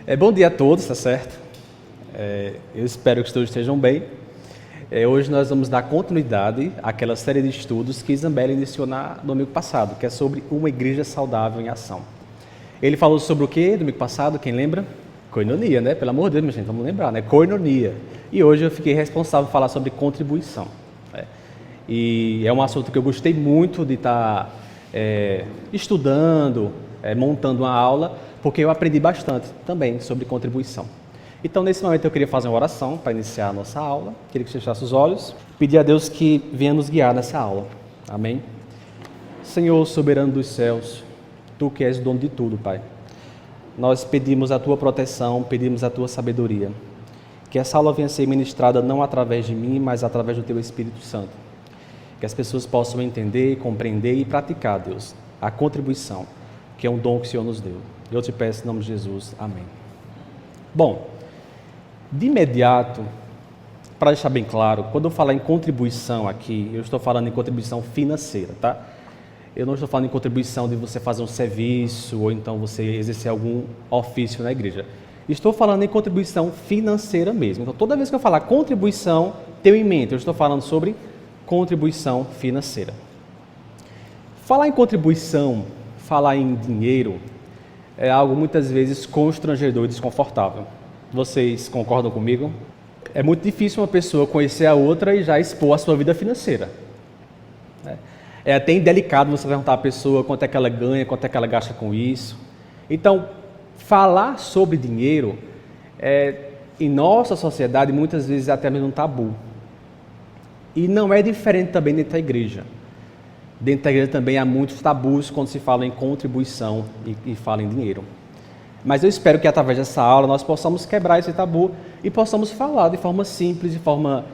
Bom dia a todos, tá certo? Eu espero que todos estejam bem. Hoje nós vamos dar continuidade àquela série de estudos que Isabela iniciou no domingo passado, que é sobre uma igreja saudável em ação. Ele falou sobre o que domingo passado, quem lembra? Koinonia, né? Pelo amor de Deus, minha gente, vamos lembrar, né? Koinonia. E hoje eu fiquei responsável por falar sobre contribuição. E é um assunto que eu gostei muito de estar estudando, montando uma aula, porque eu aprendi bastante também sobre contribuição. Então, nesse momento, eu queria fazer uma oração para iniciar a nossa aula. Queria que você fechasse os olhos. Pedir a Deus que venha nos guiar nessa aula. Amém? Senhor, soberano dos céus, Tu que és o dono de tudo, Pai. Nós pedimos a Tua proteção, pedimos a Tua sabedoria. Que essa aula venha a ser ministrada não através de mim, mas através do Teu Espírito Santo. Que as pessoas possam entender, compreender e praticar, Deus, a contribuição, que é um dom que o Senhor nos deu. Eu te peço em nome de Jesus. Amém. Bom, de imediato, para deixar bem claro, quando eu falar em contribuição aqui, eu estou falando em contribuição financeira, tá? Eu não estou falando em contribuição de você fazer um serviço ou então você exercer algum ofício na igreja. Estou falando em contribuição financeira mesmo. Então, toda vez que eu falar contribuição, tenha em mente, eu estou falando sobre contribuição financeira. Falar em contribuição, falar em dinheiro, é algo muitas vezes constrangedor e desconfortável. Vocês concordam comigo? É muito difícil uma pessoa conhecer a outra e já expor a sua vida financeira. É até indelicado você perguntar à pessoa quanto é que ela ganha, quanto é que ela gasta com isso. Então, falar sobre dinheiro, em nossa sociedade, muitas vezes é até mesmo um tabu. E não é diferente também dentro da igreja. Dentro da igreja também há muitos tabus quando se fala em contribuição e fala em dinheiro. Mas eu espero que através dessa aula nós possamos quebrar esse tabu e possamos falar de forma simples, de forma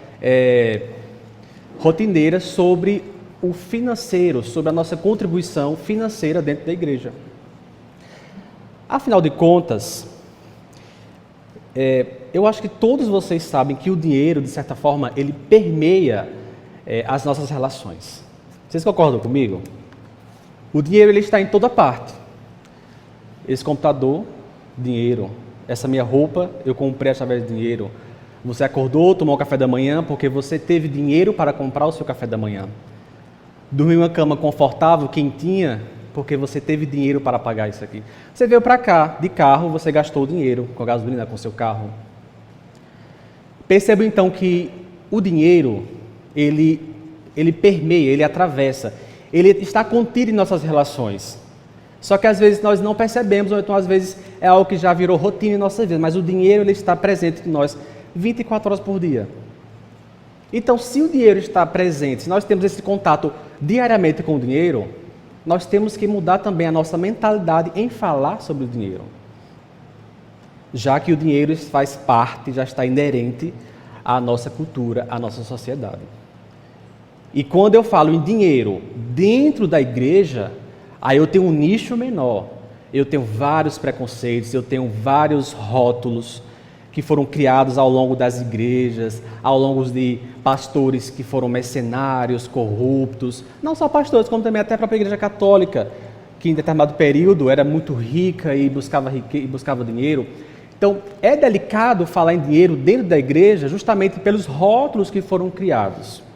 rotineira sobre o financeiro, sobre a nossa contribuição financeira dentro da igreja. Afinal de contas, eu acho que todos vocês sabem que o dinheiro, de certa forma, ele permeia as nossas relações. Vocês concordam comigo? O dinheiro ele está em toda parte. Esse computador, dinheiro. Essa minha roupa, eu comprei através de dinheiro. Você acordou, tomou o café da manhã porque você teve dinheiro para comprar o seu café da manhã. Dormiu em uma cama confortável, quentinha, porque você teve dinheiro para pagar isso aqui. Você veio para cá, de carro, você gastou dinheiro com a gasolina, com o seu carro. Perceba então que o dinheiro, ele permeia, ele atravessa, ele está contido em nossas relações. Só que às vezes nós não percebemos, ou então às vezes é algo que já virou rotina em nossa vida, mas o dinheiro ele está presente em nós 24 horas por dia. Então, se o dinheiro está presente, se nós temos esse contato diariamente com o dinheiro, nós temos que mudar também a nossa mentalidade em falar sobre o dinheiro. Já que o dinheiro faz parte, já está inerente à nossa cultura, à nossa sociedade. E quando eu falo em dinheiro dentro da igreja, aí eu tenho um nicho menor, eu tenho vários preconceitos, eu tenho vários rótulos que foram criados ao longo das igrejas, ao longo de pastores que foram mercenários, corruptos, não só pastores, como também até a própria igreja católica, que em determinado período era muito rica e buscava dinheiro. Então, é delicado falar em dinheiro dentro da igreja justamente pelos rótulos que foram criados.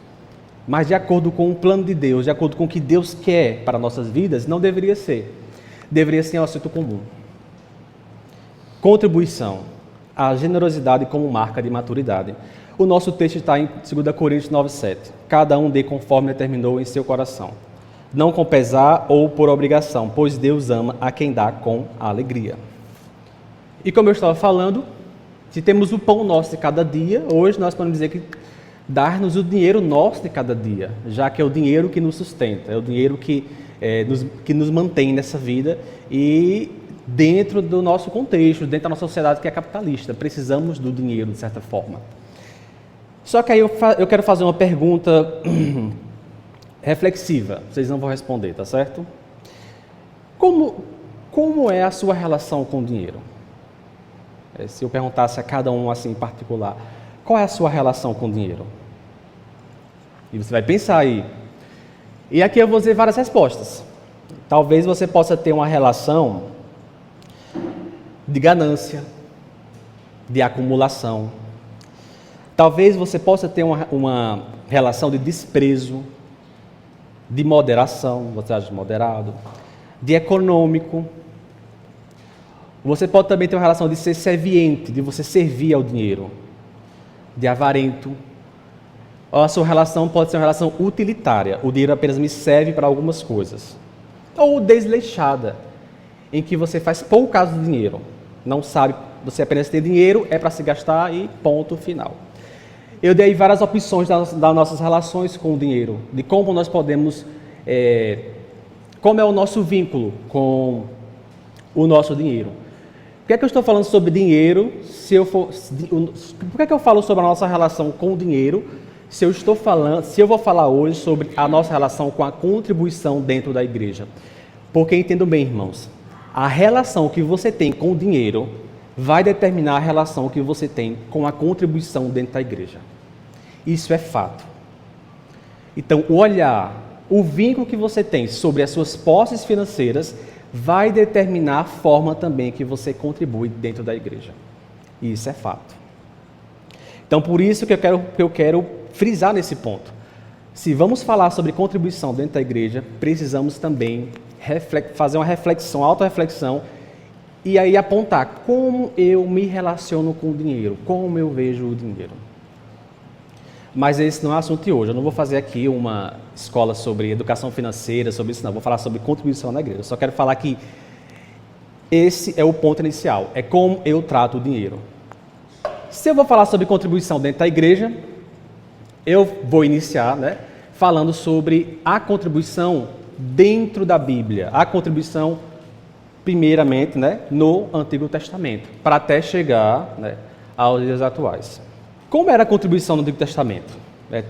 Mas de acordo com o plano de Deus, de acordo com o que Deus quer para nossas vidas, não deveria ser. Deveria ser um assunto comum. Contribuição. A generosidade como marca de maturidade. O nosso texto está em 2 Coríntios 9:7. Cada um dê conforme determinou em seu coração. Não com pesar ou por obrigação, pois Deus ama a quem dá com alegria. E como eu estava falando, se temos o pão nosso de cada dia, hoje nós podemos dizer que dar-nos o dinheiro nosso de cada dia, já que é o dinheiro que nos sustenta, é o dinheiro que nos mantém nessa vida e dentro do nosso contexto, dentro da nossa sociedade que é capitalista. Precisamos do dinheiro, de certa forma. Só que aí eu quero fazer uma pergunta reflexiva. Vocês não vão responder, tá certo? Como é a sua relação com o dinheiro? Se eu perguntasse a cada um assim em particular, qual é a sua relação com o dinheiro? E você vai pensar aí. E aqui eu vou dizer várias respostas. Talvez você possa ter uma relação de ganância, de acumulação. Talvez você possa ter uma relação de desprezo, de moderação, você acha moderado, de econômico. Você pode também ter uma relação de ser serviente, de você servir ao dinheiro, de avarento. Ou a sua relação pode ser uma relação utilitária, o dinheiro apenas me serve para algumas coisas. Ou desleixada, em que você faz pouco caso do dinheiro, não sabe, você apenas tem dinheiro, é para se gastar e ponto final. Eu dei várias opções das nossas relações com o dinheiro, de como nós podemos, como é o nosso vínculo com o nosso dinheiro. Por que é que eu estou falando sobre dinheiro? Por que é que eu falo sobre a nossa relação com o dinheiro? Se eu vou falar hoje sobre a nossa relação com a contribuição dentro da igreja. Porque entendo bem, irmãos, a relação que você tem com o dinheiro vai determinar a relação que você tem com a contribuição dentro da igreja. Isso é fato. Então, o olhar, o vínculo que você tem sobre as suas posses financeiras vai determinar a forma também que você contribui dentro da igreja. Isso é fato. Então, por isso que eu quero frisar nesse ponto. Se vamos falar sobre contribuição dentro da igreja, precisamos também fazer uma reflexão, autorreflexão, e aí apontar como eu me relaciono com o dinheiro, como eu vejo o dinheiro. Mas esse não é o assunto de hoje. Eu não vou fazer aqui uma escola sobre educação financeira, sobre isso não. Vou falar sobre contribuição na igreja. Eu só quero falar que esse é o ponto inicial. É como eu trato o dinheiro. Se eu vou falar sobre contribuição dentro da igreja, eu vou iniciar, falando sobre a contribuição dentro da Bíblia. A contribuição, primeiramente, no Antigo Testamento, para até chegar aos dias atuais. Como era a contribuição no Antigo Testamento?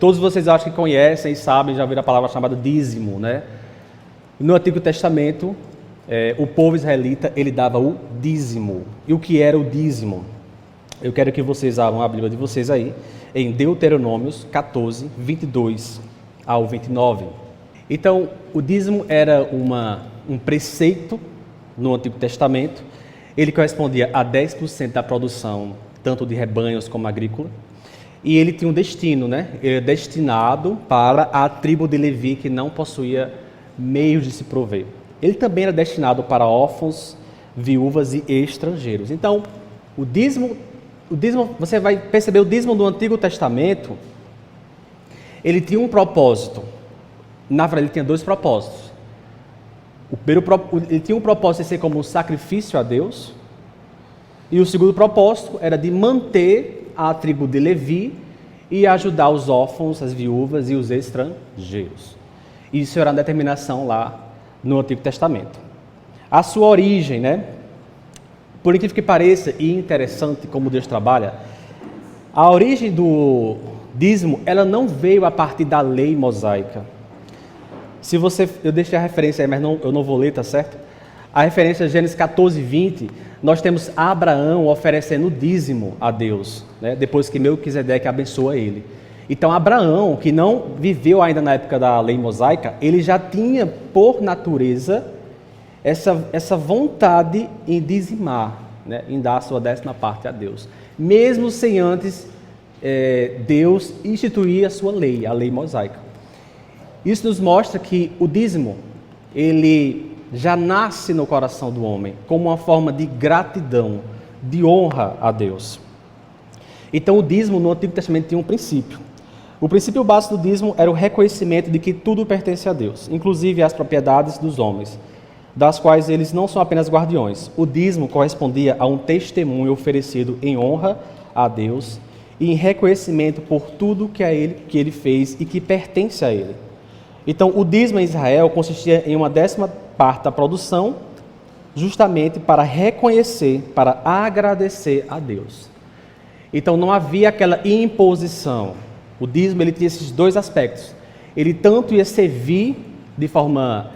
Todos vocês acho que conhecem e sabem, já ouviram a palavra chamada dízimo. No Antigo Testamento, o povo israelita, ele dava o dízimo. E o que era o dízimo? Eu quero que vocês abram a Bíblia de vocês aí, em Deuteronômios 14, 22 ao 29. Então, o dízimo era um preceito no Antigo Testamento. Ele correspondia a 10% da produção, tanto de rebanhos como agrícola. E ele tinha um destino, Ele era destinado para a tribo de Levi, que não possuía meios de se prover. Ele também era destinado para órfãos, viúvas e estrangeiros. Então, o dízimo, você vai perceber, o dízimo do Antigo Testamento, ele tinha um propósito. Na verdade, ele tinha dois propósitos. Ele tinha um propósito de ser como um sacrifício a Deus, e o segundo propósito era de manter a tribo de Levi e ajudar os órfãos, as viúvas e os estrangeiros. Isso era a determinação lá no Antigo Testamento. A sua origem, por incrível que pareça, e interessante como Deus trabalha, a origem do dízimo, ela não veio a partir da lei mosaica. Eu deixei a referência aí, mas eu não vou ler, tá certo? A referência é Gênesis 14, 20, nós temos Abraão oferecendo dízimo a Deus, depois que Melquisedeque abençoa ele. Então, Abraão, que não viveu ainda na época da lei mosaica, ele já tinha, por natureza, essa vontade em dizimar, em dar a sua 10ª parte a Deus. Mesmo sem antes Deus instituir a sua lei, a lei mosaica. Isso nos mostra que o dízimo, ele já nasce no coração do homem como uma forma de gratidão, de honra a Deus. Então o dízimo no Antigo Testamento tinha um princípio. O princípio básico do dízimo era o reconhecimento de que tudo pertence a Deus, inclusive as propriedades dos homens, das quais eles não são apenas guardiões. O dízimo correspondia a um testemunho oferecido em honra a Deus e em reconhecimento por tudo que ele fez e que pertence a ele. Então, o dízimo em Israel consistia em uma 10ª parte da produção, justamente para reconhecer, para agradecer a Deus. Então, não havia aquela imposição. O dízimo, ele tinha esses dois aspectos. Ele tanto ia servir de forma...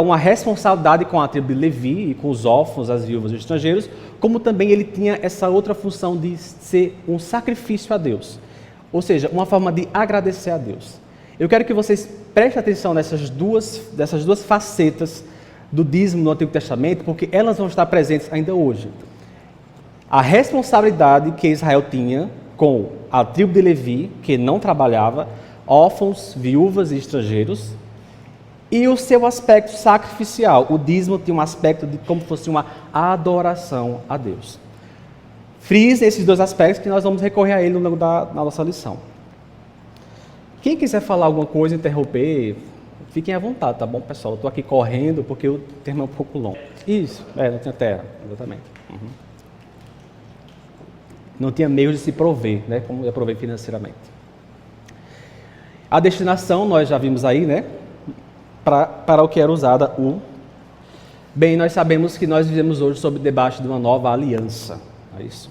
uma responsabilidade com a tribo de Levi e com os órfãos, as viúvas e os estrangeiros, como também ele tinha essa outra função de ser um sacrifício a Deus. Ou seja, uma forma de agradecer a Deus. Eu quero que vocês prestem atenção dessas duas facetas do dízimo no Antigo Testamento, porque elas vão estar presentes ainda hoje. a responsabilidade que Israel tinha com a tribo de Levi, que não trabalhava, órfãos, viúvas e estrangeiros, e o seu aspecto sacrificial. O dízimo tinha um aspecto de como se fosse uma adoração a Deus. Frise esses dois aspectos que nós vamos recorrer a ele no longo na nossa lição. Quem quiser falar alguma coisa, interromper, fiquem à vontade, tá bom, pessoal? Eu estou aqui correndo porque o termo é um pouco longo. Isso, não tinha terra, exatamente. Não tinha meios de se prover, né? Como ia prover financeiramente. A destinação, nós já vimos aí, né? Para o que era usada o... Bem, nós sabemos que nós vivemos hoje sob debaixo de uma nova aliança. É isso.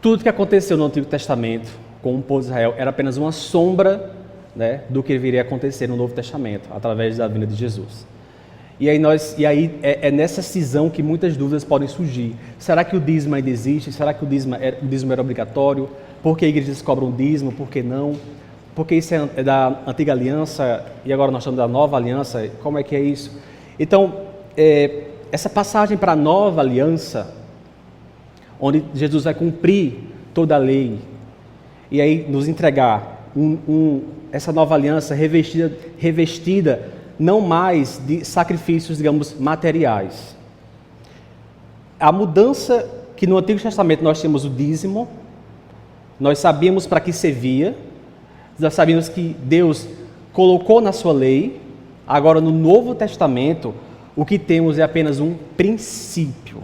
Tudo que aconteceu no Antigo Testamento com o povo de Israel era apenas uma sombra, né, do que viria a acontecer no Novo Testamento, através da vinda de Jesus. E aí é nessa cisão que muitas dúvidas podem surgir. Será que o dízimo ainda existe? Será que o dízimo era obrigatório? Por que igrejas cobram dízimo? Por que não? Porque isso é da antiga aliança e agora nós estamos da nova aliança. Como é que é isso? Então, essa passagem para a nova aliança, onde Jesus vai cumprir toda a lei e aí nos entregar essa nova aliança revestida não mais de sacrifícios, digamos, materiais. A mudança que no Antigo Testamento nós tínhamos o dízimo, nós sabíamos para que servia, nós sabíamos que Deus colocou na sua lei. Agora no Novo Testamento o que temos é apenas um princípio,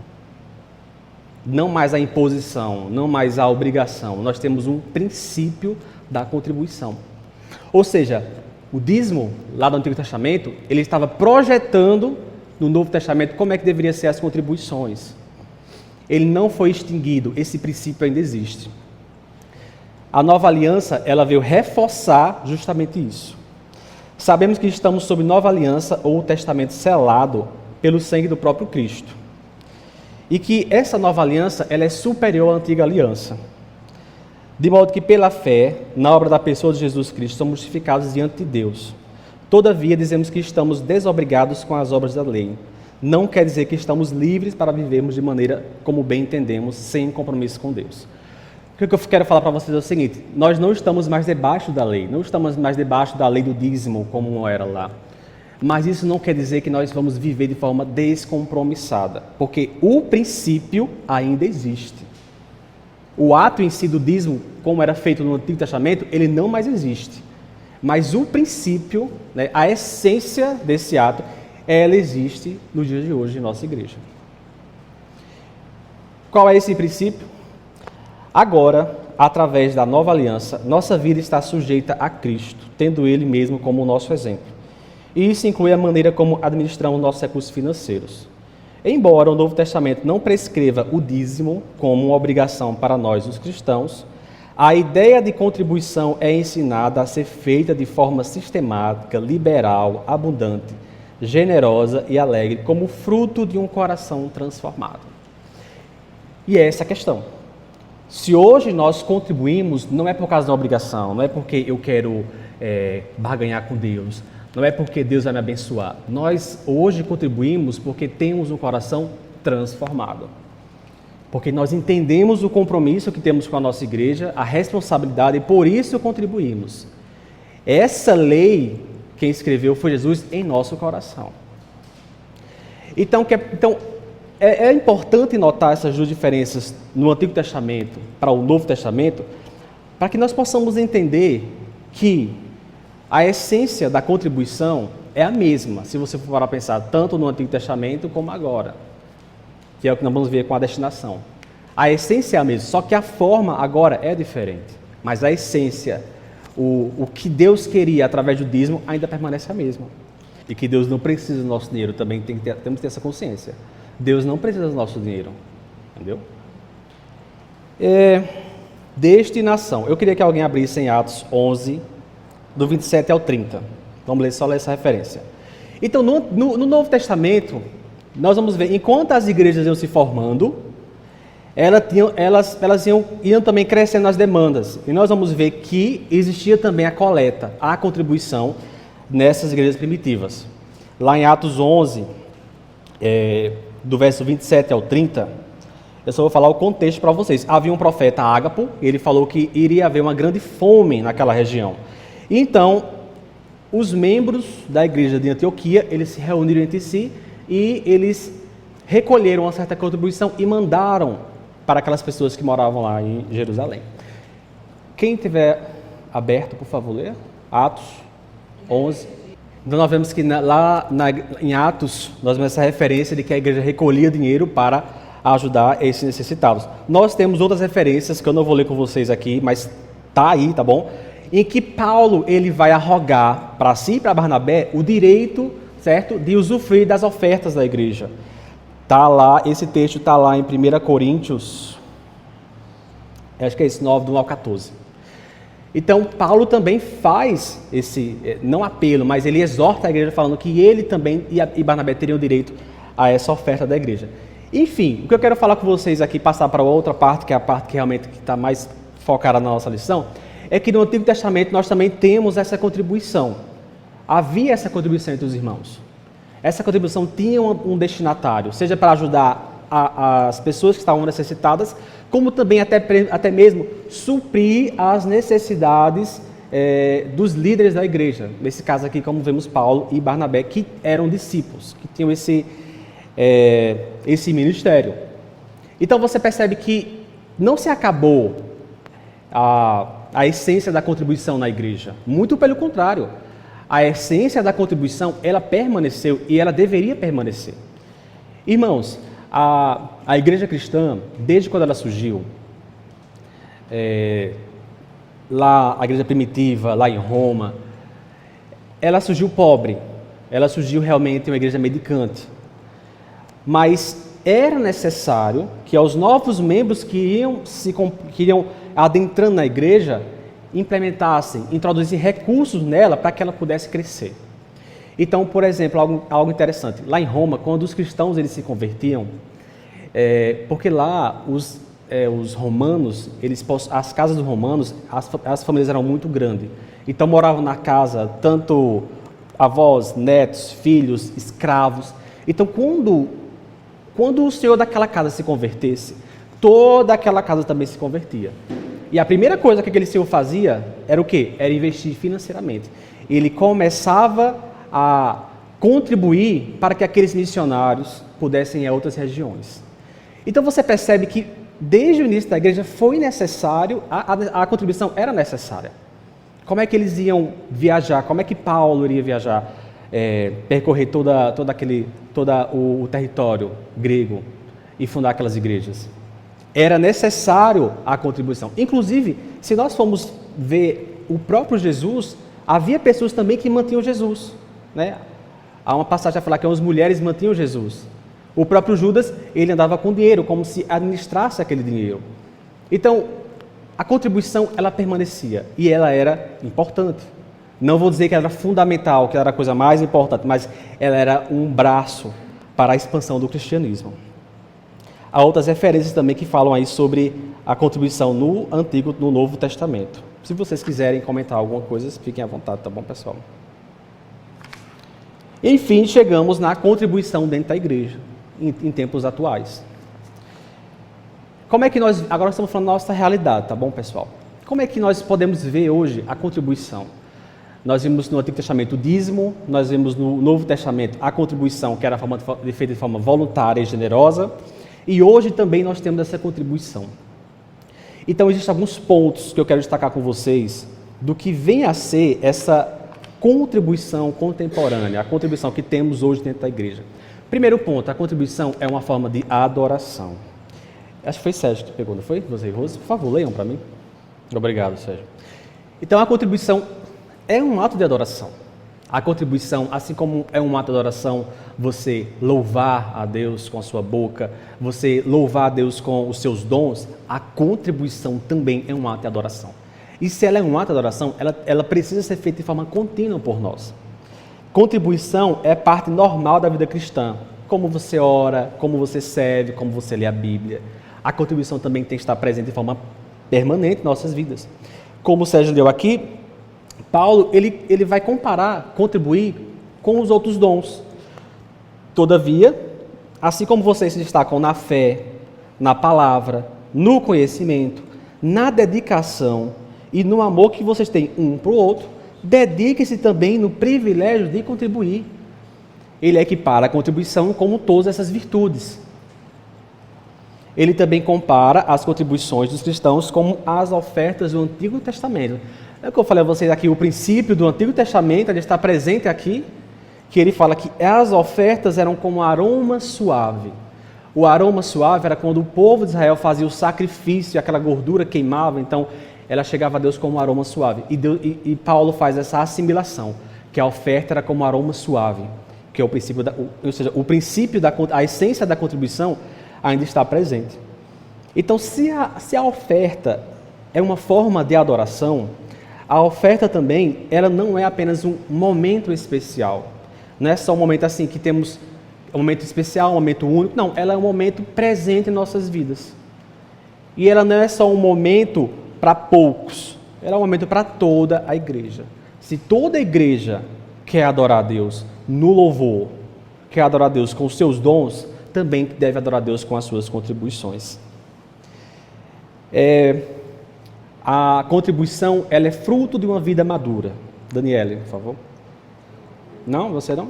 não mais a imposição, não mais a obrigação. Nós temos um princípio da contribuição. Ou seja, o dízimo, lá no Antigo Testamento, ele estava projetando no Novo Testamento como é que deveriam ser as contribuições. Ele não foi extinguido, esse princípio ainda existe. A nova aliança, ela veio reforçar justamente isso. Sabemos que estamos sob nova aliança ou o testamento selado pelo sangue do próprio Cristo. E que essa nova aliança, ela é superior à antiga aliança. De modo que, pela fé, na obra da pessoa de Jesus Cristo, somos justificados diante de Deus. Todavia, dizemos que estamos desobrigados com as obras da lei. Não quer dizer que estamos livres para vivermos de maneira como bem entendemos, sem compromisso com Deus. O que eu quero falar para vocês é o seguinte: nós não estamos mais debaixo da lei, não estamos mais debaixo da lei do dízimo, como era lá. Mas isso não quer dizer que nós vamos viver de forma descompromissada, porque o princípio ainda existe. O ato em si do dízimo, como era feito no Antigo Testamento, ele não mais existe. Mas o princípio, né, a essência desse ato, ela existe nos dias de hoje em nossa igreja. Qual é esse princípio? Agora, através da nova aliança, nossa vida está sujeita a Cristo, tendo Ele mesmo como o nosso exemplo. E isso inclui a maneira como administramos nossos recursos financeiros. Embora o Novo Testamento não prescreva o dízimo como uma obrigação para nós, os cristãos, a ideia de contribuição é ensinada a ser feita de forma sistemática, liberal, abundante, generosa e alegre, como fruto de um coração transformado. E é essa a questão. Se hoje nós contribuímos, não é por causa da obrigação, não é porque eu quero barganhar com Deus, não é porque Deus vai me abençoar. Nós hoje contribuímos porque temos um coração transformado. Porque nós entendemos o compromisso que temos com a nossa igreja, a responsabilidade, e por isso contribuímos. Essa lei, quem escreveu foi Jesus em nosso coração. Então é importante notar essas duas diferenças no Antigo Testamento para o Novo Testamento, para que nós possamos entender que a essência da contribuição é a mesma, se você for para pensar, tanto no Antigo Testamento como agora, que é o que nós vamos ver com a destinação. A essência é a mesma, só que a forma agora é diferente. Mas a essência, o que Deus queria através do dízimo, ainda permanece a mesma. E que Deus não precisa do nosso dinheiro, também temos que ter essa consciência. Deus não precisa do nosso dinheiro, entendeu? Destinação. Eu queria que alguém abrisse em Atos 11, do 27 ao 30. Vamos só ler essa referência. Então, no Novo Testamento, nós vamos ver, enquanto as igrejas iam se formando, elas iam também crescendo nas demandas. E nós vamos ver que existia também a coleta, a contribuição nessas igrejas primitivas. Lá em Atos 11, do verso 27 ao 30, Eu só vou falar o contexto para vocês. Havia um profeta Ágapo, ele falou que iria haver uma grande fome naquela região. Então, os membros da igreja de Antioquia, eles se reuniram entre si e eles recolheram uma certa contribuição e mandaram para aquelas pessoas que moravam lá em Jerusalém. Quem tiver aberto, por favor, lê. Atos 11. Então nós vemos que em Atos, nós vemos essa referência de que a igreja recolhia dinheiro para ajudar esses necessitados. Nós temos outras referências que eu não vou ler com vocês aqui, mas tá aí, tá bom? Em que Paulo ele vai arrogar para si e para Barnabé o direito, certo, de usufruir das ofertas da igreja. Tá lá, esse texto está lá em 1 Coríntios, acho que é esse 9, do 1 ao 14. Então, Paulo também faz esse, não apelo, mas ele exorta a igreja falando que ele também e Barnabé teriam direito a essa oferta da igreja. Enfim, o que eu quero falar com vocês aqui, passar para outra parte, que é a parte que realmente está mais focada na nossa lição, é que no Antigo Testamento nós também temos essa contribuição. Havia essa contribuição entre os irmãos. Essa contribuição tinha um destinatário, seja para ajudar as pessoas que estavam necessitadas, como também até mesmo suprir as necessidades dos líderes da igreja. Nesse caso aqui, como vemos Paulo e Barnabé, que eram discípulos, que tinham esse ministério. Então você percebe que não se acabou a essência da contribuição na igreja. Muito pelo contrário. A essência da contribuição, ela permaneceu e ela deveria permanecer. Irmãos, a igreja cristã, desde quando ela surgiu, lá a igreja primitiva, lá em Roma, ela surgiu pobre, ela surgiu realmente uma igreja mendicante. Mas era necessário que aos novos membros que iriam adentrando na igreja, implementassem, introduzissem recursos nela para que ela pudesse crescer. Então, por exemplo, algo interessante, lá em Roma, quando os cristãos eles se convertiam, porque lá os romanos, as casas dos romanos, as famílias eram muito grandes, então moravam na casa tanto avós, netos, filhos, escravos. Então, quando o senhor daquela casa se convertesse, toda aquela casa também se convertia. E a primeira coisa que aquele senhor fazia era o quê? Era investir financeiramente. Ele começava a contribuir para que aqueles missionários pudessem ir a outras regiões. Então você percebe que desde o início da igreja foi necessário, a contribuição era necessária. Como é que eles iam viajar? Como é que Paulo iria viajar? Percorrer todo o território grego e fundar aquelas igrejas? Era necessário a contribuição. Inclusive, se nós formos ver o próprio Jesus, havia pessoas também que mantinham Jesus, né? Há uma passagem a falar que as mulheres mantinham Jesus. O próprio Judas, ele andava com dinheiro, como se administrasse aquele dinheiro. Então, a contribuição, ela permanecia e ela era importante. Não vou dizer que ela era fundamental, que ela era a coisa mais importante, mas ela era um braço para a expansão do cristianismo. Há outras referências também que falam aí sobre a contribuição no Antigo e no Novo Testamento. Se vocês quiserem comentar alguma coisa, fiquem à vontade, tá bom, pessoal? Enfim, chegamos na contribuição dentro da igreja, em tempos atuais. Como é que agora estamos falando da nossa realidade, tá bom, pessoal? Como é que nós podemos ver hoje a contribuição? Nós vimos no Antigo Testamento o dízimo, nós vimos no Novo Testamento a contribuição que era feita de forma voluntária e generosa, e hoje também nós temos essa contribuição. Então existem alguns pontos que eu quero destacar com vocês do que vem a ser essa contribuição contemporânea, a contribuição que temos hoje dentro da igreja. Primeiro ponto, a contribuição é uma forma de adoração. Acho que foi Sérgio que pegou, não foi? Você e Rose? Por favor, leiam para mim. Obrigado, Sérgio. Então a contribuição é um ato de adoração. A contribuição, assim como é um ato de adoração, você louvar a Deus com a sua boca, você louvar a Deus com os seus dons, a contribuição também é um ato de adoração. E se ela é um ato de adoração, ela precisa ser feita de forma contínua por nós. Contribuição é parte normal da vida cristã. Como você ora, como você serve, como você lê a Bíblia. A contribuição também tem que estar presente de forma permanente em nossas vidas. Como o Sérgio leu aqui, Paulo ele vai comparar, contribuir com os outros dons. Todavia, assim como vocês se destacam na fé, na palavra, no conhecimento, na dedicação e no amor que vocês têm um para o outro, dediquem-se também no privilégio de contribuir. Ele equipara a contribuição como todas essas virtudes. Ele também compara as contribuições dos cristãos como as ofertas do Antigo Testamento. É o que eu falei a vocês aqui, o princípio do Antigo Testamento, ele está presente aqui, que ele fala que as ofertas eram como aroma suave. O aroma suave era quando o povo de Israel fazia o sacrifício e aquela gordura queimava, então ela chegava a Deus como um aroma suave. E Paulo faz essa assimilação, que a oferta era como um aroma suave, que é o princípio, a essência da contribuição ainda está presente. Então, se a oferta é uma forma de adoração, a oferta também, ela não é apenas um momento especial. Não é só um momento assim que temos um momento especial, um momento único. Não, ela é um momento presente em nossas vidas. E ela não é só um momento para poucos, ela é um momento para toda a igreja. Se toda a igreja quer adorar a Deus no louvor, quer adorar a Deus com os seus dons, também deve adorar a Deus com as suas contribuições. A contribuição, ela é fruto de uma vida madura. Daniele, por favor. Não? Você não?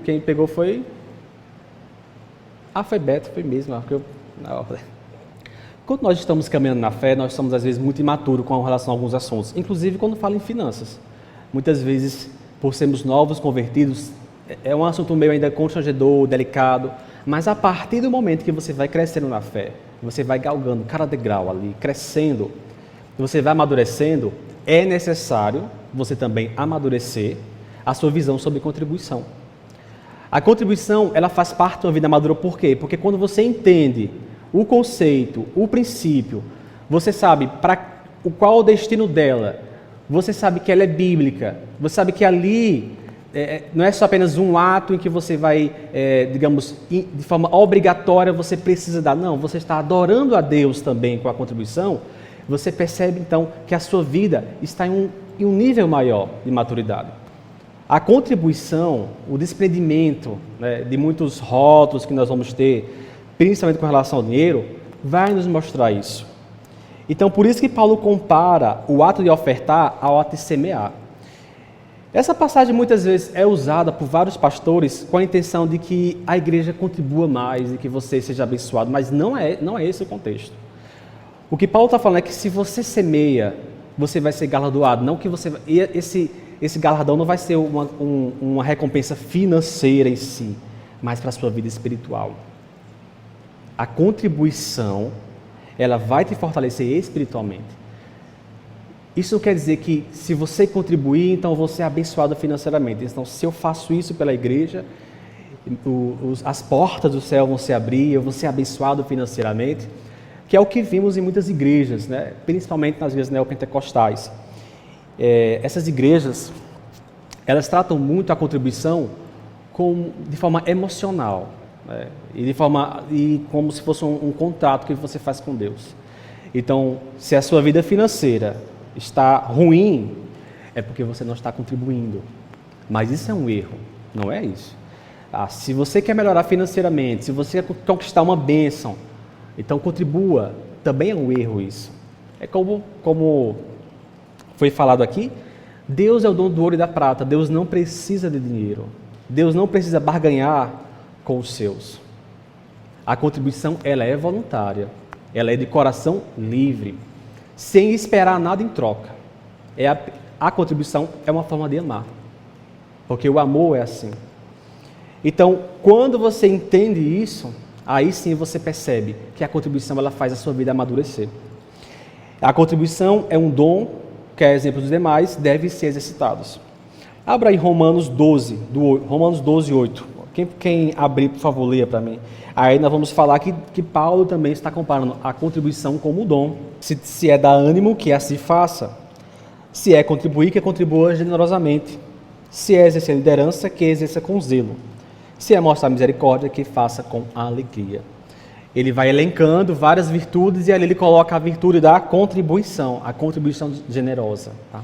Quem pegou foi... foi Beto, foi mesmo. Quando nós estamos caminhando na fé, nós somos às vezes muito imaturos com relação a alguns assuntos, inclusive quando fala em finanças. Muitas vezes, por sermos novos, convertidos, é um assunto meio ainda constrangedor, delicado, mas a partir do momento que você vai crescendo na fé, você vai galgando cada degrau ali, crescendo, você vai amadurecendo, é necessário você também amadurecer a sua visão sobre contribuição. A contribuição, ela faz parte de uma vida madura, por quê? Porque quando você entende o conceito, o princípio, você sabe qual é o destino dela, você sabe que ela é bíblica, você sabe que ali não é só apenas um ato em que você vai, de forma obrigatória você precisa dar, não, você está adorando a Deus também com a contribuição, você percebe então que a sua vida está em um nível maior de maturidade. A contribuição, o desprendimento de muitos rótulos que nós vamos ter, principalmente com relação ao dinheiro, vai nos mostrar isso. Então, por isso que Paulo compara o ato de ofertar ao ato de semear. Essa passagem muitas vezes é usada por vários pastores com a intenção de que a igreja contribua mais e que você seja abençoado, mas não é esse o contexto. O que Paulo está falando é que se você semeia, você vai ser galardoado, não que esse galardão não vai ser uma recompensa financeira em si, mas para a sua vida espiritual. A contribuição, ela vai te fortalecer espiritualmente. Isso não quer dizer que se você contribuir, então você é abençoado financeiramente. Então, se eu faço isso pela igreja, as portas do céu vão se abrir, eu vou ser abençoado financeiramente, que é o que vimos em muitas igrejas, né? Principalmente nas igrejas neopentecostais. Essas igrejas, elas tratam muito a contribuição de forma emocional, né? E como se fosse um contrato que você faz com Deus. Então, se a sua vida financeira está ruim, é porque você não está contribuindo. Mas isso é um erro, não é isso. Se você quer melhorar financeiramente, se você quer conquistar uma bênção, então contribua. Também é um erro isso. É como foi falado aqui, Deus é o dono do ouro e da prata, Deus não precisa de dinheiro. Deus não precisa barganhar com os seus. A contribuição, ela é voluntária, ela é de coração livre, sem esperar nada em troca. A contribuição é uma forma de amar, porque o amor é assim. Então, quando você entende isso, aí sim você percebe que a contribuição ela faz a sua vida amadurecer. A contribuição é um dom que, a exemplo dos demais, deve ser exercitados. Abra aí Romanos 12, 8. Quem abrir, por favor, leia para mim. Aí nós vamos falar que Paulo também está comparando a contribuição como dom. Se é dar ânimo, que assim faça. Se é contribuir, que contribua generosamente. Se é exercer liderança, que exerça com zelo. Se é mostrar misericórdia, que faça com alegria. Ele vai elencando várias virtudes e ali ele coloca a virtude da contribuição, a contribuição generosa. Tá?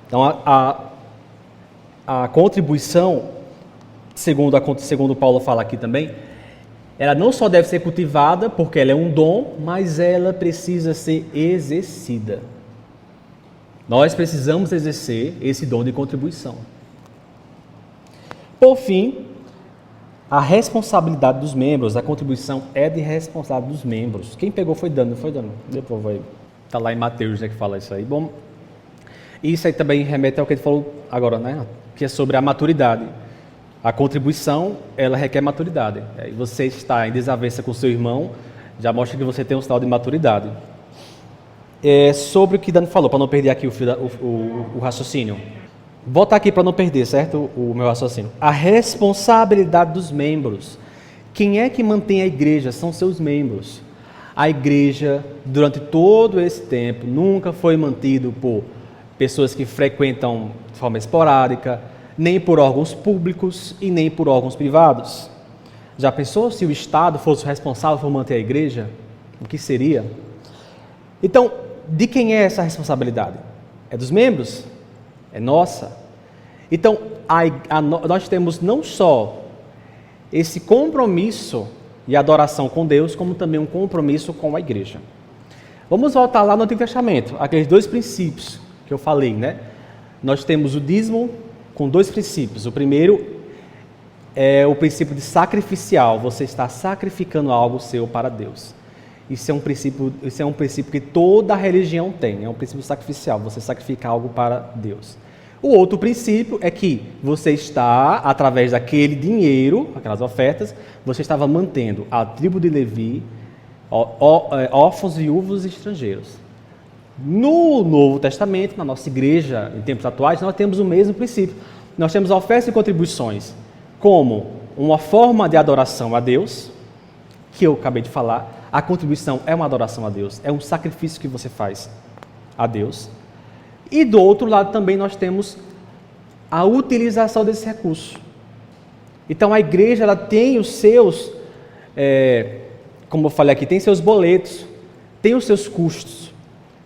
Então, a contribuição, segundo Paulo fala aqui também, Ela não só deve ser cultivada, porque ela é um dom, mas ela precisa ser exercida. Nós precisamos exercer esse dom de contribuição. Por fim, a responsabilidade dos membros, a contribuição é de responsabilidade dos membros. Quem pegou foi Dano, não foi Dano? Depois vai. Está lá em Mateus, né, que fala isso aí. Bom, isso aí também remete ao que ele falou agora, né? Que é sobre a maturidade. A contribuição, ela requer maturidade. E você está em desavença com o seu irmão, já mostra que você tem um sinal de maturidade. Sobre o que Dano falou, para não perder aqui o raciocínio. Voltar aqui para não perder, certo? O meu raciocínio. A responsabilidade dos membros. Quem é que mantém a igreja? São seus membros. A igreja, durante todo esse tempo, nunca foi mantido por pessoas que frequentam de forma esporádica, nem por órgãos públicos e nem por órgãos privados. Já pensou se o Estado fosse o responsável por manter a igreja? O que seria? Então, de quem é essa responsabilidade? É dos membros? É nossa. Então, nós temos não só esse compromisso e adoração com Deus, como também um compromisso com a igreja. Vamos voltar lá no Antigo Testamento, aqueles dois princípios que eu falei, né? Nós temos o dízimo com dois princípios. O primeiro é o princípio de sacrificial, você está sacrificando algo seu para Deus. Isso é um princípio que toda religião tem, é um princípio sacrificial, você sacrifica algo para Deus. O outro princípio é que você está, através daquele dinheiro, aquelas ofertas, você estava mantendo a tribo de Levi, órfãos, viúvos e estrangeiros. No Novo Testamento, na nossa igreja, em tempos atuais, nós temos o mesmo princípio. Nós temos ofertas e contribuições como uma forma de adoração a Deus, que eu acabei de falar. A contribuição é uma adoração a Deus, é um sacrifício que você faz a Deus. E do outro lado também nós temos a utilização desse recurso. Então a igreja ela tem os seus, como eu falei aqui, tem seus boletos, tem os seus custos.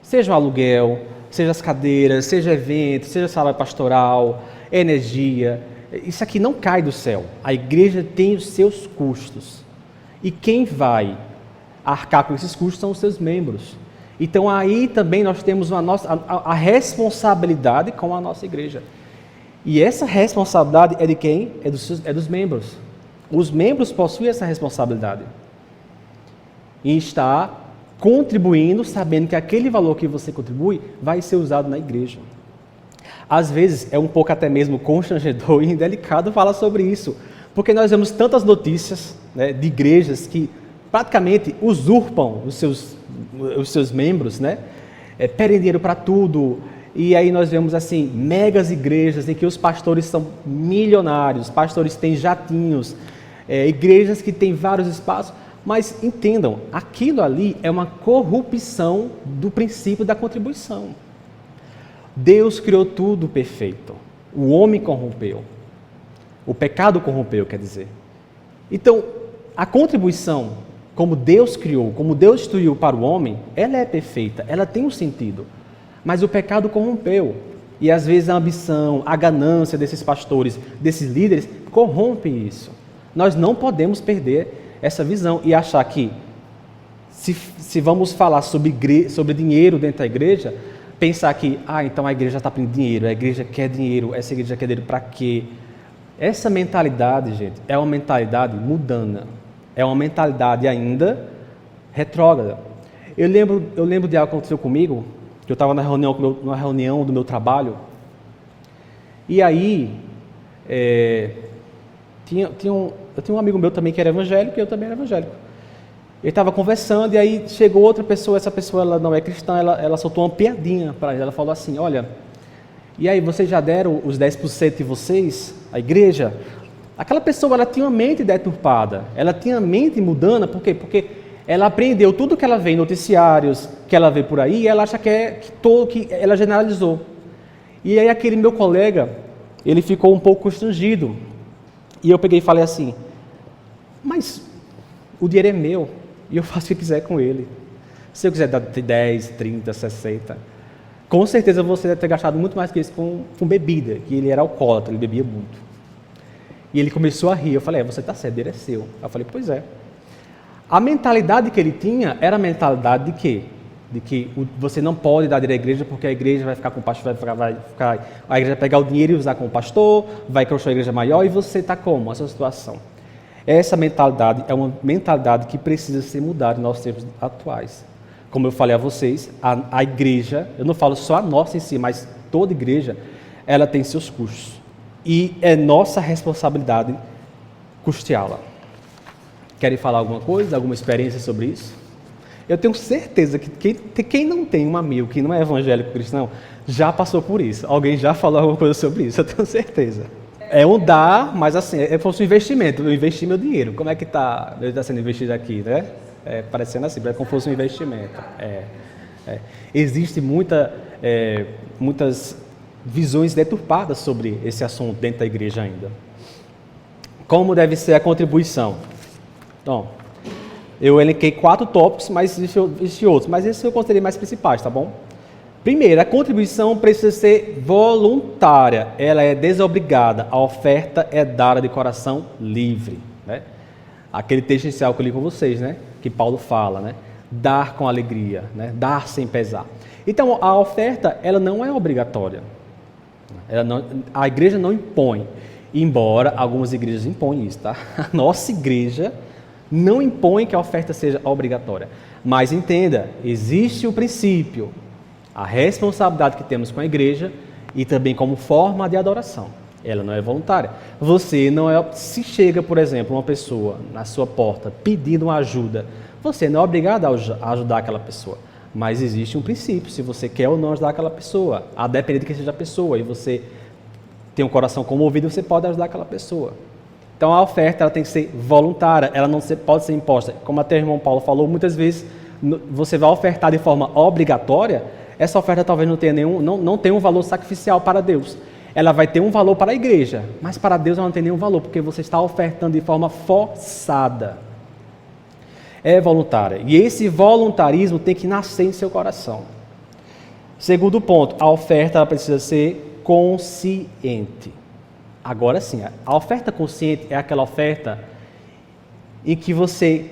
Seja o aluguel, seja as cadeiras, seja evento, seja salário pastoral, energia. Isso aqui não cai do céu. A igreja tem os seus custos. E quem vai arcar com esses custos são os seus membros. Então aí também nós temos a responsabilidade com a nossa igreja. E essa responsabilidade é de quem? É dos membros. Os membros possuem essa responsabilidade. E está contribuindo, sabendo que aquele valor que você contribui vai ser usado na igreja. Às vezes é um pouco até mesmo constrangedor e indelicado falar sobre isso, porque nós vemos tantas notícias, né, de igrejas que praticamente usurpam os seus membros, né, pedem dinheiro para tudo, e aí nós vemos assim, megas igrejas em que os pastores são milionários, pastores têm jatinhos, igrejas que têm vários espaços. Mas entendam, aquilo ali é uma corrupção do princípio da contribuição. Deus criou tudo perfeito. O homem corrompeu. O pecado corrompeu, quer dizer. Então, a contribuição, como Deus criou, como Deus instituiu para o homem, ela é perfeita, ela tem um sentido. Mas o pecado corrompeu. E às vezes a ambição, a ganância desses pastores, desses líderes, corrompe isso. Nós não podemos perder essa visão e achar que, se vamos falar sobre dinheiro dentro da igreja, pensar que, então a igreja está pedindo dinheiro, a igreja quer dinheiro, essa igreja quer dinheiro para quê? Essa mentalidade, gente, é uma mentalidade mundana, é uma mentalidade ainda retrógrada. Eu lembro de algo que aconteceu comigo, que eu estava numa reunião do meu trabalho, e aí, eu tinha um amigo meu também que era evangélico e eu também era evangélico. Ele estava conversando e aí chegou outra pessoa, essa pessoa ela não é cristã, ela soltou uma piadinha para ele. Ela falou assim, olha, e aí vocês já deram os 10% de vocês, a igreja? Aquela pessoa ela tinha uma mente deturpada, ela tinha a mente mudana, por quê? Porque ela aprendeu tudo que ela vê em noticiários, que ela vê por aí, e ela acha que ela generalizou. E aí aquele meu colega, ele ficou um pouco constrangido. E eu peguei e falei assim, mas o dinheiro é meu e eu faço o que quiser com ele. Se eu quiser dar 10, 30, 60, com certeza você deve ter gastado muito mais que isso com bebida, que ele era alcoólatra, ele bebia muito. E ele começou a rir, eu falei, você está certo, o dinheiro é seu. Eu falei, pois é. A mentalidade que ele tinha era a mentalidade de quê? De que você não pode dar dinheiro à igreja porque a igreja vai ficar com o pastor, a igreja vai pegar o dinheiro e usar com o pastor, vai construir a igreja maior e você está como? Essa situação. Essa mentalidade é uma mentalidade que precisa ser mudada em nossos tempos atuais. Como eu falei a vocês, a igreja, eu não falo só a nossa em si, mas toda igreja, ela tem seus custos. E é nossa responsabilidade custeá-la. Querem falar alguma coisa, alguma experiência sobre isso? Eu tenho certeza que quem não tem um amigo que não é evangélico cristão, já passou por isso. Alguém já falou alguma coisa sobre isso, eu tenho certeza. É um dar, mas assim, é como se um investimento. Eu investi meu dinheiro. Como é que está sendo investido aqui, né? Parecendo assim, é como se fosse um investimento. Existem muitas visões deturpadas sobre esse assunto dentro da igreja ainda. Como deve ser a contribuição? Então, eu elenquei 4 tópicos, mas existem outros, mas esses eu considerei mais principais, tá bom? Primeiro, a contribuição precisa ser voluntária, ela é desobrigada, a oferta é dada de coração livre, né? Aquele texto inicial que eu li com vocês, né? Que Paulo fala, né? Dar com alegria, né? Dar sem pesar. Então, a oferta, ela não é obrigatória. A igreja não impõe, embora algumas igrejas impõem isso, tá? A nossa igreja não impõe que a oferta seja obrigatória. Mas entenda, existe o princípio, a responsabilidade que temos com a igreja e também como forma de adoração. Ela não é voluntária. Você não é... Se chega, por exemplo, uma pessoa na sua porta pedindo uma ajuda, você não é obrigado a ajudar aquela pessoa. Mas existe um princípio, se você quer ou não ajudar aquela pessoa. A depender de quem seja a pessoa e você tem um coração comovido, você pode ajudar aquela pessoa. Então a oferta ela tem que ser voluntária, ela não pode ser imposta. Como até o irmão Paulo falou, muitas vezes você vai ofertar de forma obrigatória, essa oferta talvez não tenha um valor sacrificial para Deus. Ela vai ter um valor para a igreja, mas para Deus ela não tem nenhum valor, porque você está ofertando de forma forçada. É voluntária. E esse voluntarismo tem que nascer em seu coração. Segundo ponto, a oferta ela precisa ser consciente. Agora sim, a oferta consciente é aquela oferta em que você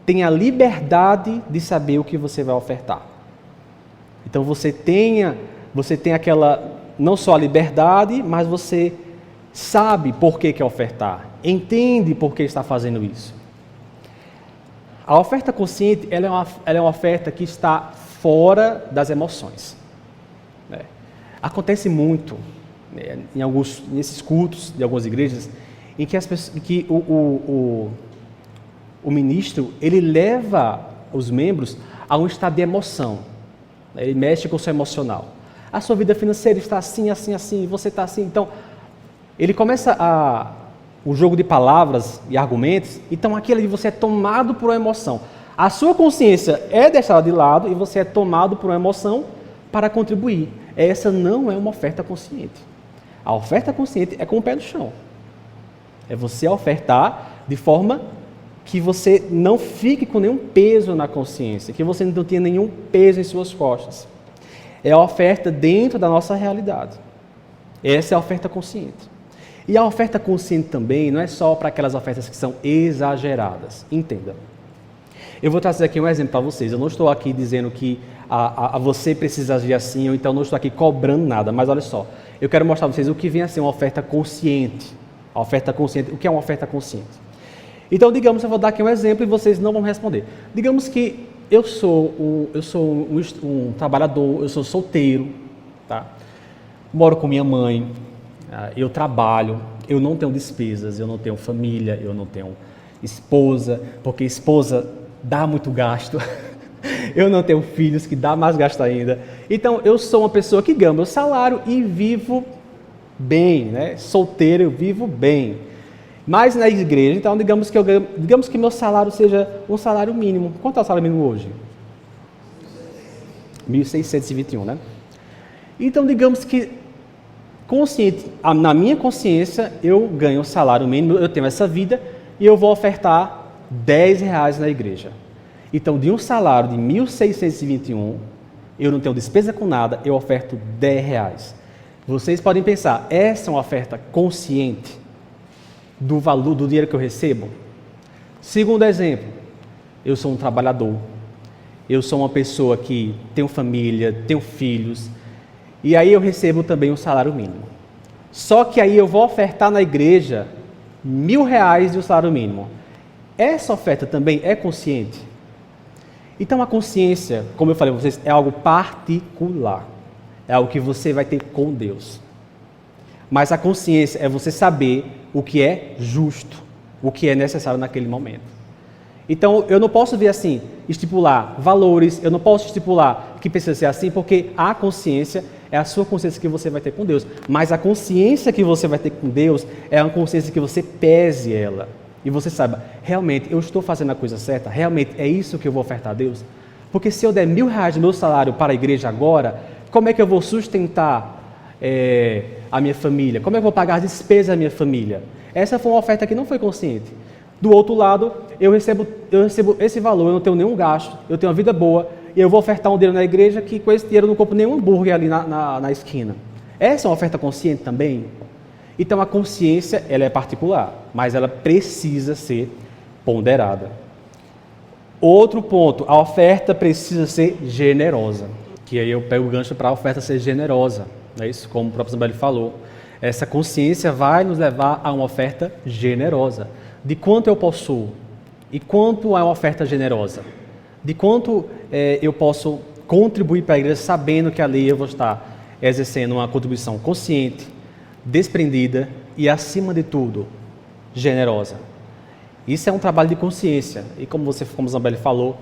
tem a liberdade de saber o que você vai ofertar. Então você tem aquela, não só a liberdade, mas você sabe por que quer ofertar, entende por que está fazendo isso. A oferta consciente ela é uma oferta que está fora das emoções. Acontece muito nesses cultos de algumas igrejas, em que o ministro ele leva os membros a um estado de emoção. Ele mexe com o seu emocional. A sua vida financeira está assim, assim, assim, você está assim. Então, ele começa o jogo de palavras e argumentos, então aquilo ali você é tomado por uma emoção. A sua consciência é deixada de lado e você é tomado por uma emoção para contribuir. Essa não é uma oferta consciente. A oferta consciente é com o pé no chão. É você ofertar de forma que você não fique com nenhum peso na consciência, que você não tenha nenhum peso em suas costas. É a oferta dentro da nossa realidade. Essa é a oferta consciente. E a oferta consciente também não é só para aquelas ofertas que são exageradas. Entenda. Eu vou trazer aqui um exemplo para vocês. Eu não estou aqui dizendo que você precisa agir assim, ou então não estou aqui cobrando nada, mas olha só. Eu quero mostrar para vocês o que vem a ser uma oferta consciente. A oferta consciente. O que é uma oferta consciente? Então, digamos, eu vou dar aqui um exemplo e vocês não vão responder. Digamos que eu sou um trabalhador, eu sou solteiro, tá? Moro com minha mãe, eu trabalho, eu não tenho despesas, eu não tenho família, eu não tenho esposa, porque esposa dá muito gasto. Eu não tenho filhos, que dá mais gasto ainda. Então, eu sou uma pessoa que ganha meu salário e vivo bem, né? Solteiro, eu vivo bem. Mas na igreja, então, digamos que meu salário seja um salário mínimo. Quanto é o salário mínimo hoje? 1.621, né? Então, digamos que na minha consciência, eu ganho um salário mínimo, eu tenho essa vida e eu vou ofertar R$10 na igreja. Então, de um salário de 1.621, eu não tenho despesa com nada, eu oferto R$10. Vocês podem pensar, essa é uma oferta consciente do valor do dinheiro que eu recebo? Segundo exemplo, eu sou um trabalhador, eu sou uma pessoa que tenho família, tenho filhos, e aí eu recebo também um salário mínimo. Só que aí eu vou ofertar na igreja R$1.000 de um salário mínimo. Essa oferta também é consciente? Então a consciência, como eu falei para vocês, é algo particular. É algo que você vai ter com Deus. Mas a consciência é você saber o que é justo, o que é necessário naquele momento. Então eu não posso vir assim, estipular valores, eu não posso estipular que precisa ser assim, porque a consciência é a sua consciência que você vai ter com Deus. Mas a consciência que você vai ter com Deus é uma consciência que você pese ela. E você saiba, realmente eu estou fazendo a coisa certa? Realmente é isso que eu vou ofertar a Deus? Porque se eu der R$1.000 do meu salário para a igreja agora, como é que eu vou sustentar a minha família? Como é que eu vou pagar as despesas da minha família? Essa foi uma oferta que não foi consciente. Do outro lado, eu recebo esse valor, eu não tenho nenhum gasto, eu tenho uma vida boa, e eu vou ofertar um dinheiro na igreja que com esse dinheiro eu não compro nenhum hambúrguer ali na esquina. Essa é uma oferta consciente também? Então a consciência, ela é particular, mas ela precisa ser ponderada. Outro ponto, a oferta precisa ser generosa. Que aí eu pego o gancho para a oferta ser generosa. Não é isso? Como o próprio Zambelli falou. Essa consciência vai nos levar a uma oferta generosa. De quanto eu possuo? E quanto é uma oferta generosa? De quanto eu posso contribuir para a igreja sabendo que ali eu vou estar exercendo uma contribuição consciente, desprendida e, acima de tudo, generosa. Isso é um trabalho de consciência. E como o Zambelli falou,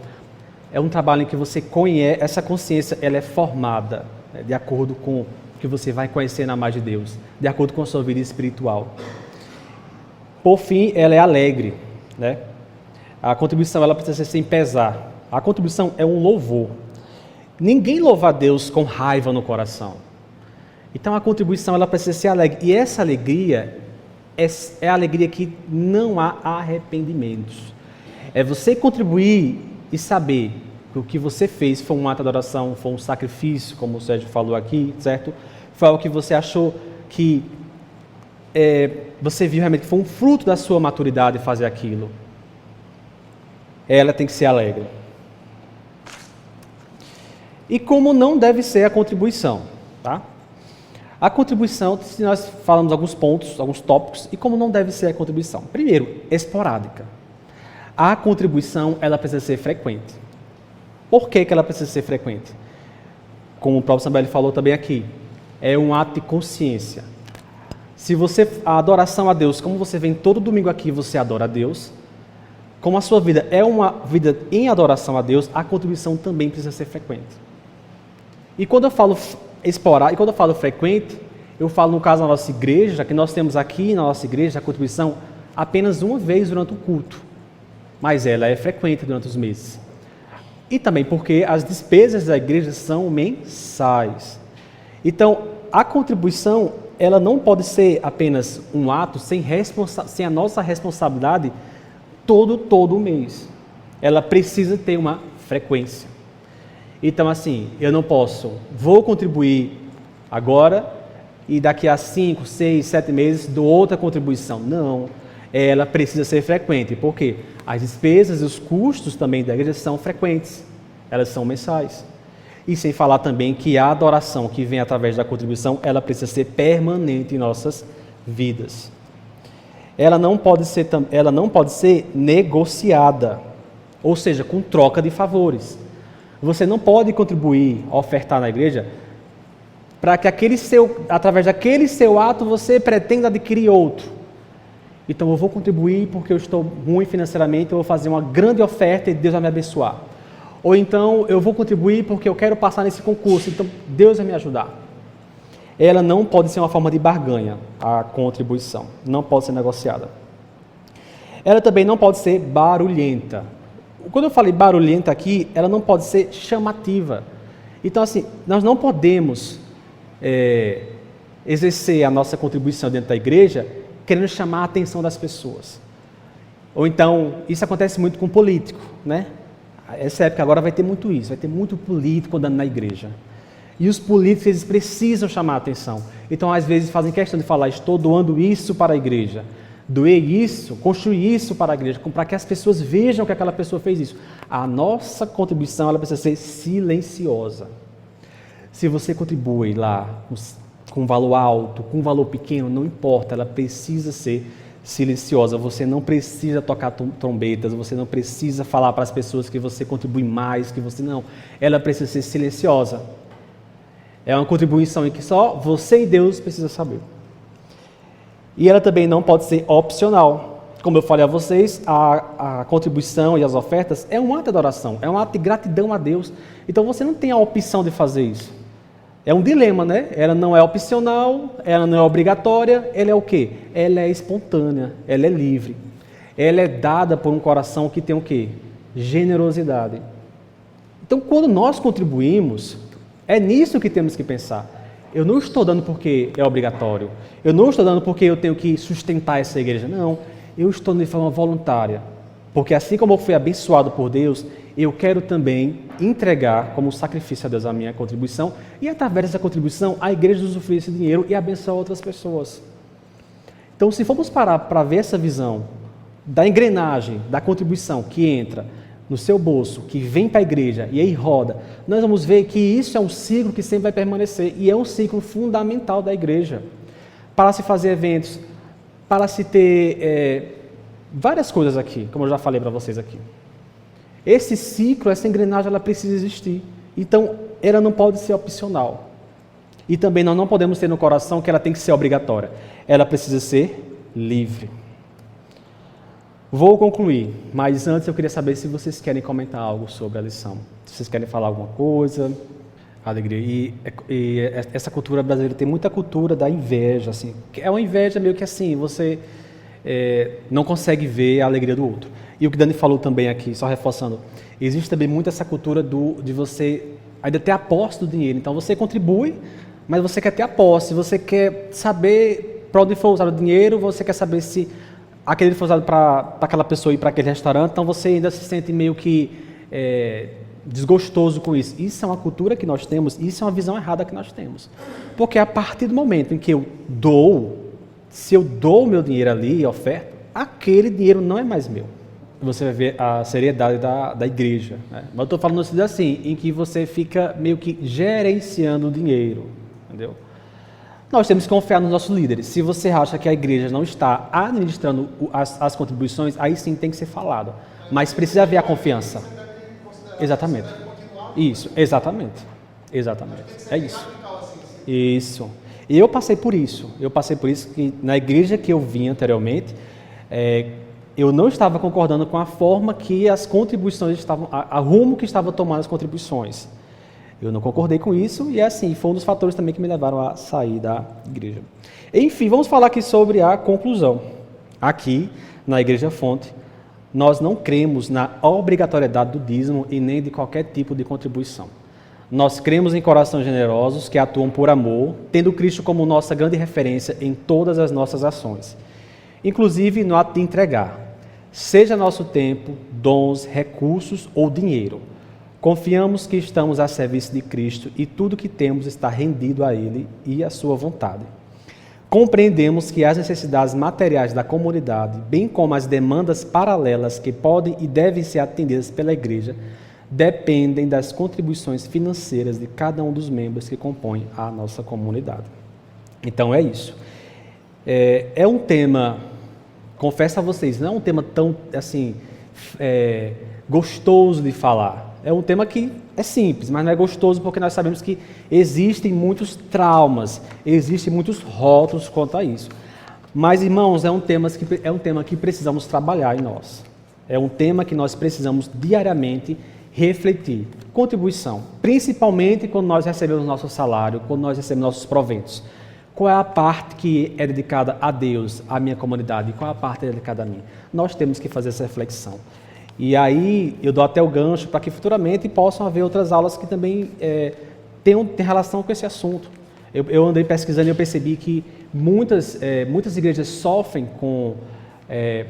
é um trabalho em que você conhece, essa consciência ela é formada de acordo com o que você vai conhecer na mais de Deus, de acordo com a sua vida espiritual. Por fim, ela é alegre, né? A contribuição ela precisa ser sem pesar. A contribuição é um louvor. Ninguém louva a Deus com raiva no coração. Então a contribuição ela precisa ser alegre. E essa alegria é a alegria que não há arrependimentos. É você contribuir e saber que o que você fez foi um ato de adoração, foi um sacrifício, como o Sérgio falou aqui, certo? Foi algo que você achou que você viu realmente que foi um fruto da sua maturidade fazer aquilo. Ela tem que ser alegre. E como não deve ser a contribuição, tá? A contribuição, se nós falamos alguns pontos, alguns tópicos, e como não deve ser a contribuição. Primeiro, esporádica. A contribuição, ela precisa ser frequente. Por que ela precisa ser frequente? Como o próprio Zambelli falou também aqui, é um ato de consciência. Se a adoração a Deus, como você vem todo domingo aqui, você adora a Deus, como a sua vida é uma vida em adoração a Deus, a contribuição também precisa ser frequente. E quando eu falo esporádico, e quando eu falo frequente, eu falo no caso da nossa igreja, que nós temos aqui na nossa igreja a contribuição apenas uma vez durante o culto, mas ela é frequente durante os meses. E também porque as despesas da igreja são mensais. Então, a contribuição, ela não pode ser apenas um ato sem a nossa responsabilidade todo mês. Ela precisa ter uma frequência. Então, assim, eu não vou contribuir agora e daqui a 5, 6, 7 meses dou outra contribuição. Não, ela precisa ser frequente. Por quê? As despesas e os custos também da igreja são frequentes. Elas são mensais. E sem falar também que a adoração que vem através da contribuição, ela precisa ser permanente em nossas vidas. Ela não pode ser negociada, ou seja, com troca de favores. Você não pode contribuir, ofertar na igreja, para que através daquele seu ato você pretenda adquirir outro. Então eu vou contribuir porque eu estou ruim financeiramente, eu vou fazer uma grande oferta e Deus vai me abençoar. Ou então eu vou contribuir porque eu quero passar nesse concurso, então Deus vai me ajudar. Ela não pode ser uma forma de barganha, a contribuição, não pode ser negociada. Ela também não pode ser barulhenta. Quando eu falei barulhenta aqui, ela não pode ser chamativa. Então, assim, nós não podemos exercer a nossa contribuição dentro da igreja querendo chamar a atenção das pessoas. Ou então, isso acontece muito com político, né? Essa época agora vai ter muito isso, vai ter muito político andando na igreja. E os políticos, eles precisam chamar a atenção. Então, às vezes, fazem questão de falar, estou doando isso para a igreja. doer isso, construir isso para a igreja, para que as pessoas vejam que aquela pessoa fez isso. A nossa contribuição ela precisa ser silenciosa. Se você contribui lá com um valor alto, com um valor pequeno, não importa, ela precisa ser silenciosa. Você não precisa tocar trombetas, você não precisa falar para as pessoas que você contribui mais, que você não. Ela precisa ser silenciosa. É uma contribuição em que só você e Deus precisam saber. E ela também não pode ser opcional. Como eu falei a vocês, a contribuição e as ofertas é um ato de adoração, é um ato de gratidão a Deus. Então você não tem a opção de fazer isso. É um dilema, né? Ela não é opcional, ela não é obrigatória, ela é o quê? Ela é espontânea, ela é livre. Ela é dada por um coração que tem o quê? Generosidade. Então quando nós contribuímos, é nisso que temos que pensar. Eu não estou dando porque é obrigatório. Eu não estou dando porque eu tenho que sustentar essa igreja. Não, eu estou dando de forma voluntária. Porque assim como eu fui abençoado por Deus, eu quero também entregar como sacrifício a Deus a minha contribuição. E através dessa contribuição, a igreja usufrui esse dinheiro e abençoa outras pessoas. Então, se formos parar para ver essa visão da engrenagem, da contribuição que entra no seu bolso, que vem para a igreja e aí roda, nós vamos ver que isso é um ciclo que sempre vai permanecer e é um ciclo fundamental da igreja. Para se fazer eventos, para se ter várias coisas aqui, como eu já falei para vocês aqui. Esse ciclo, essa engrenagem, ela precisa existir. Então, ela não pode ser opcional. E também nós não podemos ter no coração que ela tem que ser obrigatória. Ela precisa ser livre. Vou concluir, mas antes eu queria saber se vocês querem comentar algo sobre a lição. Se vocês querem falar alguma coisa, alegria. E essa cultura brasileira tem muita cultura da inveja, assim. É uma inveja meio que assim, você não consegue ver a alegria do outro. E o que Dani falou também aqui, só reforçando, existe também muito essa cultura de você ainda ter a posse do dinheiro. Então você contribui, mas você quer ter a posse, você quer saber para onde foi usado o dinheiro, você quer saber se aquele foi usado para aquela pessoa ir para aquele restaurante, então você ainda se sente meio que desgostoso com isso. Isso é uma cultura que nós temos, isso é uma visão errada que nós temos. Porque a partir do momento em que eu dou, se eu dou o meu dinheiro ali, oferta, aquele dinheiro não é mais meu. Você vai ver a seriedade da igreja. Né? Mas eu estou falando assim, em que você fica meio que gerenciando o dinheiro, entendeu? Nós temos que confiar nos nossos líderes. Se você acha que a igreja não está administrando as contribuições, aí sim tem que ser falado. Mas precisa haver a confiança. Exatamente. Isso, exatamente. Exatamente. É isso. Isso. E eu passei por isso. Que na igreja que eu vim anteriormente, eu não estava concordando com a forma que as contribuições estavam, a rumo que estava tomando as contribuições. Eu não concordei com isso e foi um dos fatores também que me levaram a sair da igreja. Enfim, vamos falar aqui sobre a conclusão. Aqui, na Igreja Fonte, nós não cremos na obrigatoriedade do dízimo e nem de qualquer tipo de contribuição. Nós cremos em corações generosos que atuam por amor, tendo Cristo como nossa grande referência em todas as nossas ações, inclusive no ato de entregar, seja nosso tempo, dons, recursos ou dinheiro. Confiamos que estamos a serviço de Cristo e tudo que temos está rendido a Ele e à sua vontade. Compreendemos que as necessidades materiais da comunidade, bem como as demandas paralelas que podem e devem ser atendidas pela igreja, dependem das contribuições financeiras de cada um dos membros que compõem a nossa comunidade. Então é isso. É um tema, confesso a vocês, não é um tema tão assim gostoso de falar. É um tema que é simples, mas não é gostoso porque nós sabemos que existem muitos traumas, existem muitos rótulos quanto a isso. Mas, irmãos, é um tema que precisamos trabalhar em nós. É um tema que nós precisamos diariamente refletir. Contribuição, principalmente quando nós recebemos nosso salário, quando nós recebemos nossos proventos. Qual é a parte que é dedicada a Deus, à minha comunidade, e qual é a parte dedicada a mim? Nós temos que fazer essa reflexão. E aí eu dou até o gancho para que futuramente possam haver outras aulas que também tenham relação com esse assunto. Eu andei pesquisando e eu percebi que muitas igrejas sofrem com...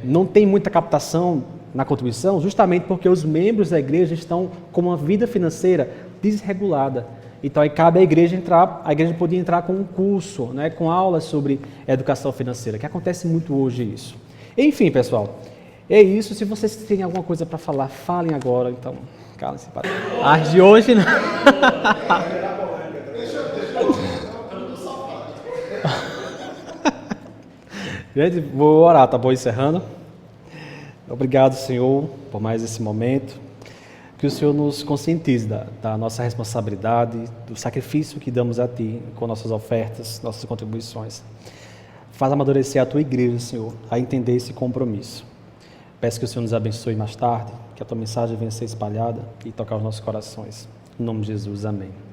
não tem muita captação na contribuição, justamente porque os membros da igreja estão com uma vida financeira desregulada. Então aí cabe a igreja poder entrar com um curso, né, com aulas sobre educação financeira, que acontece muito hoje isso. Enfim, pessoal, é isso. Se vocês têm alguma coisa para falar, falem agora. Então, calem-se. As de hoje, não. Gente, vou orar, tá bom? Encerrando. Obrigado, Senhor, por mais esse momento. Que o Senhor nos conscientize da nossa responsabilidade, do sacrifício que damos a Ti com nossas ofertas, nossas contribuições. Faz amadurecer a Tua igreja, Senhor, a entender esse compromisso. Peço que o Senhor nos abençoe mais tarde, que a Tua mensagem venha ser espalhada e tocar os nossos corações. Em nome de Jesus, amém.